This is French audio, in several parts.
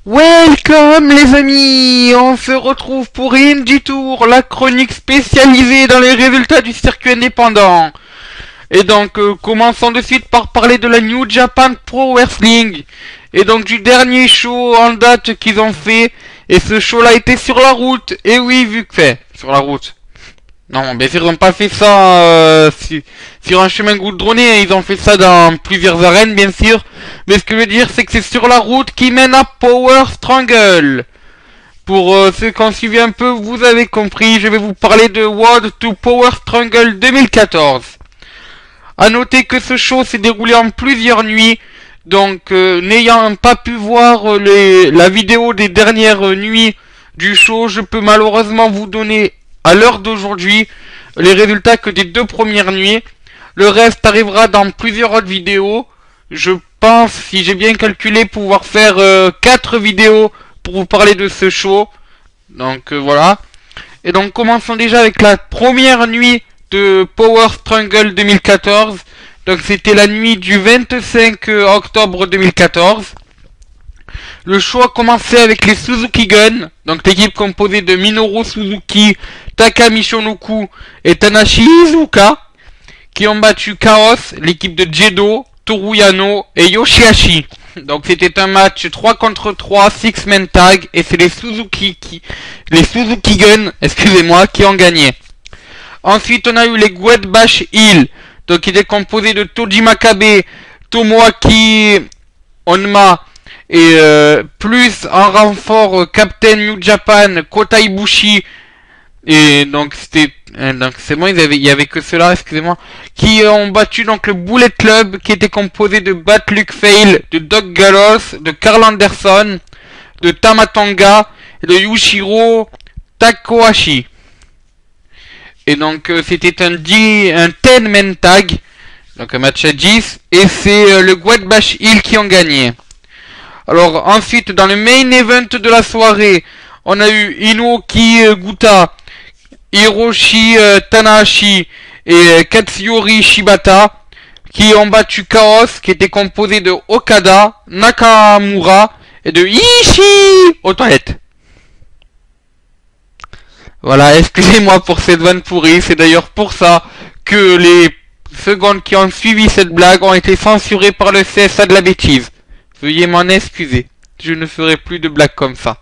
Welcome les amis, on se retrouve pour Indie Tour, la chronique spécialisée dans les résultats du circuit indépendant. Et donc commençons de suite par parler de la New Japan Pro Wrestling. Et donc du dernier show en date qu'ils ont fait. Et ce show là était sur la route. Et oui, vu que fait sur la route. Non, bien sûr ils n'ont pas fait ça sur un chemin goudronné, ils ont fait ça dans plusieurs arènes bien sûr. Mais ce que je veux dire c'est que c'est sur la route qui mène à Power Struggle. Pour ceux qui ont suivi un peu, vous avez compris, je vais vous parler de Road to Power Struggle 2014. A noter que ce show s'est déroulé en plusieurs nuits, donc n'ayant pas pu voir la vidéo des dernières nuits du show, je peux malheureusement vous donner à l'heure d'aujourd'hui les résultats que des 2 premières nuits. Le reste arrivera dans plusieurs autres vidéos. Je pense, si j'ai bien calculé, pouvoir faire 4 vidéos pour vous parler de ce show. Donc voilà. Et donc commençons déjà avec la première nuit de Power Struggle 2014. Donc c'était la nuit du 25 octobre 2014. Le show a commencé avec les Suzuki Gun, donc l'équipe composée de Minoru Suzuki, Taka Michinoku et Tanahashi Iizuka, qui ont battu Chaos, l'équipe de Gedo, Toru Yano et Yoshihashi. Donc c'était un match 3 contre 3, 6-man tag, et c'est les Suzuki Gun, excusez-moi, qui ont gagné. Ensuite on a eu les Great Bash Hill, donc qui étaient composés de Toji Makabe, Tomoaki Onma, et plus en renfort Captain New Japan, Kota Ibushi, et donc c'était donc c'est bon, il y avait que cela, excusez-moi, qui ont battu donc le Bullet Club, qui était composé de Bad Luck Fail, de Doc Gallows, de Karl Anderson, de Tamatonga et de Yushiro Takahashi. Et donc c'était un 10-man tag, donc un match à 10, et c'est le Great Bash Hill qui ont gagné. Alors ensuite dans le main event de la soirée, on a eu Inoki Guta, Hiroshi Tanahashi et Katsuyori Shibata qui ont battu Chaos, qui était composé de Okada, Nakamura et de Ishii aux toilettes. Voilà, excusez-moi pour cette vanne pourrie, c'est d'ailleurs pour ça que les secondes qui ont suivi cette blague ont été censurées par le CSA de la bêtise. Veuillez m'en excuser, je ne ferai plus de blagues comme ça.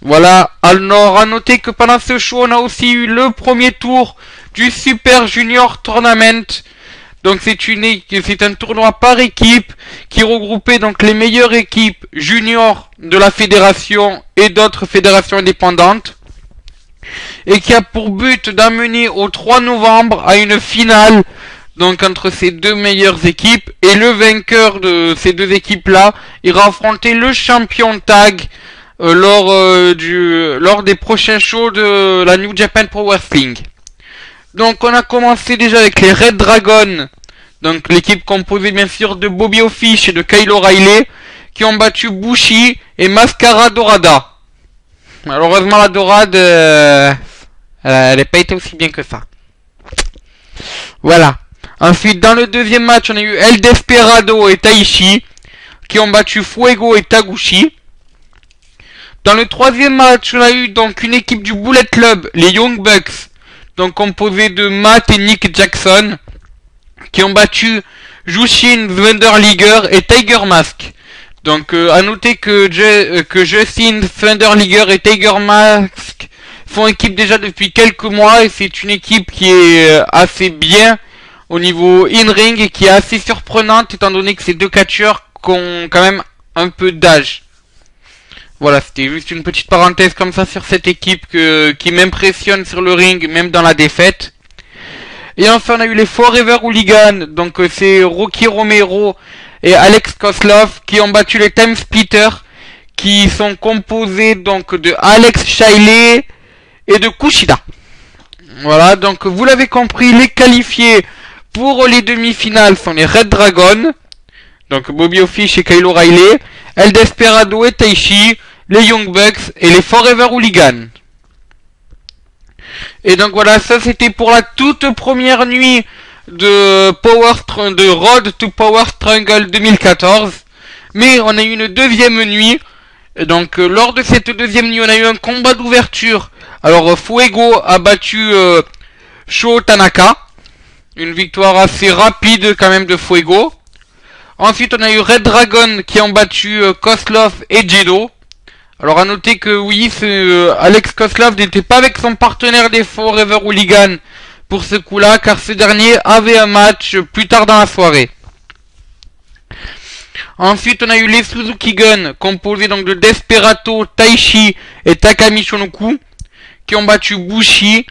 Voilà, alors à noter que pendant ce show, on a aussi eu le premier tour du Super Junior Tournament. Donc c'est un tournoi par équipe qui regroupait donc les meilleures équipes juniors de la fédération et d'autres fédérations indépendantes. Et qui a pour but d'amener au 3 novembre à une finale, donc entre ces deux meilleures équipes, et le vainqueur de ces deux équipes-là ira affronter le champion tag lors des prochains shows de la New Japan Pro Wrestling. Donc on a commencé déjà avec les Red Dragons, donc l'équipe composée bien sûr de Bobby Fish et de Kyle O'Reilly, qui ont battu Bushi et Mascara Dorada. Malheureusement la Dorade, elle n'a pas été aussi bien que ça. Voilà. Ensuite dans le deuxième match, on a eu El Desperado et Taichi, qui ont battu Fuego et Taguchi. Dans le troisième match, on a eu donc une équipe du Bullet Club, les Young Bucks, donc composée de Matt et Nick Jackson, qui ont battu Jushin Thunder Liger et Tiger Mask. Donc à noter que Jushin Thunder Liger et Tiger Mask font équipe déjà depuis quelques mois, et c'est une équipe qui est assez bien au niveau in-ring et qui est assez surprenante étant donné que ces deux catcheurs ont quand même un peu d'âge. Voilà, c'était juste une petite parenthèse comme ça sur cette équipe qui m'impressionne sur le ring, même dans la défaite. Et enfin, on a eu les Forever Hooligans, donc c'est Rocky Romero et Alex Koslov qui ont battu les Time Splitters, qui sont composés donc de Alex Shiley et de Kushida. Voilà, donc vous l'avez compris, les qualifiés pour les demi-finales sont les Red Dragons, donc Bobby Fish et Kyle O'Reilly, El Desperado et Taichi, les Young Bucks et les Forever Hooligans. Et donc voilà, ça c'était pour la toute première nuit de Road to Power Struggle 2014. Mais on a eu une deuxième nuit Et donc lors de cette deuxième nuit, on a eu un combat d'ouverture. Alors Fuego a battu Sho Tanaka. Une victoire assez rapide quand même de Fuego. Ensuite, on a eu Red Dragon qui ont battu Koslov et Jedo. Alors à noter que oui, Alex Koslov n'était pas avec son partenaire des Forever Hooligans pour ce coup-là, car ce dernier avait un match plus tard dans la soirée. Ensuite, on a eu les Suzuki Gun, composés donc de Desperado, Taichi et Takami Shonoku, qui ont battu Bushi,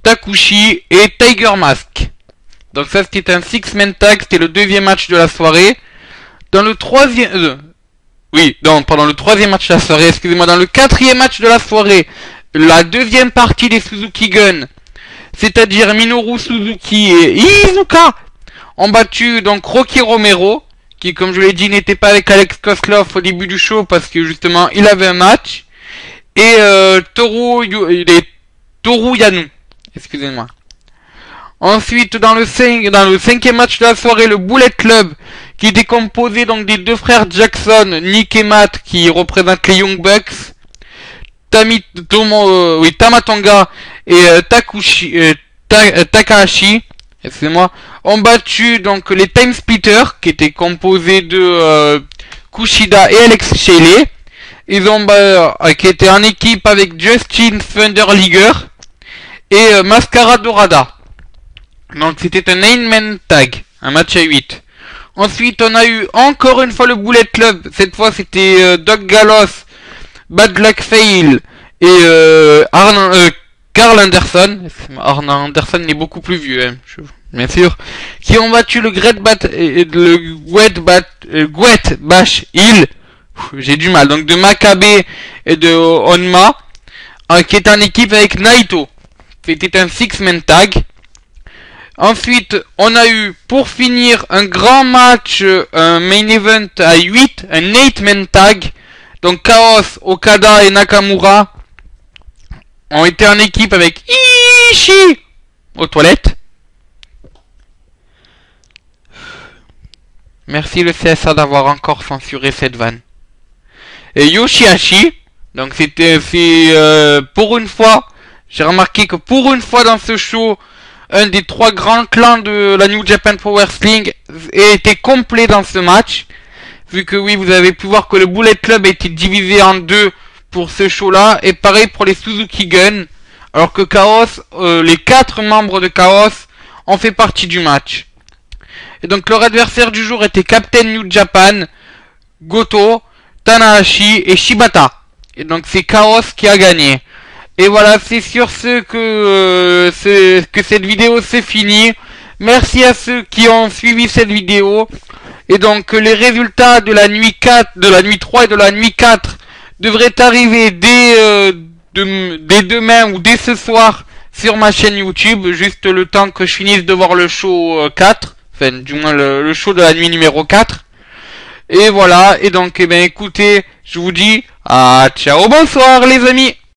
Takushi et Tiger Mask. Donc ça, c'était un six-man tag, c'était le deuxième match de la soirée. Dans le troisième... pendant le troisième match de la soirée, excusez-moi, dans le quatrième match de la soirée, la deuxième partie des Suzuki Gun, c'est-à-dire Minoru Suzuki et Iizuka, ont battu donc Rocky Romero, qui, comme je l'ai dit, n'était pas avec Alex Koslov au début du show parce que justement, il avait un match, et Toru Yano, excusez-moi. Ensuite, dans le cinquième match de la soirée, le Bullet Club, qui était composé donc des deux frères Jackson, Nick et Matt, qui représentent les Young Bucks, Tamatonga et Takahashi, excusez-moi, ont battu donc les Time Splitters, qui étaient composés de Kushida et Alex Shelley. Ils ont qui étaient en équipe avec Justin Thunder Liger et Mascara Dorada. Donc c'était un 9-man tag, un match à 8. Ensuite on a eu encore une fois le Bullet Club. Cette fois c'était Doug Gallows, Bad Luck Fail et Carl Anderson. Arn Anderson est beaucoup plus vieux, hein, bien sûr. Qui ont battu le Great Bash Hill. J'ai du mal. Donc de Makabe et de Onma. Qui est en équipe avec Naito. C'était un 6-man tag. Ensuite, on a eu, pour finir, un grand match, un main event à 8, un 8-man tag. Donc Chaos, Okada et Nakamura ont été en équipe avec Ishii aux toilettes. Merci le CSA d'avoir encore censuré cette vanne. Et Yoshihashi, donc pour une fois, j'ai remarqué que pour une fois dans ce show, un des trois grands clans de la New Japan Pro Wrestling était complet dans ce match. Vu que oui, vous avez pu voir que le Bullet Club a été divisé en deux pour ce show-là. Et pareil pour les Suzuki Gun. Alors que Chaos, les 4 membres de Chaos ont fait partie du match. Et donc leur adversaire du jour était Captain New Japan, Goto, Tanahashi et Shibata. Et donc c'est Chaos qui a gagné. Et voilà, c'est sur ce que cette vidéo s'est finie. Merci à ceux qui ont suivi cette vidéo. Et donc les résultats de la nuit 4, de la nuit 3 et de la nuit 4 devraient arriver dès demain ou dès ce soir sur ma chaîne YouTube. Juste le temps que je finisse de voir le show 4. Enfin, du moins le show de la nuit numéro 4. Et voilà, et donc, eh bien, écoutez, je vous dis, ciao, bonsoir les amis!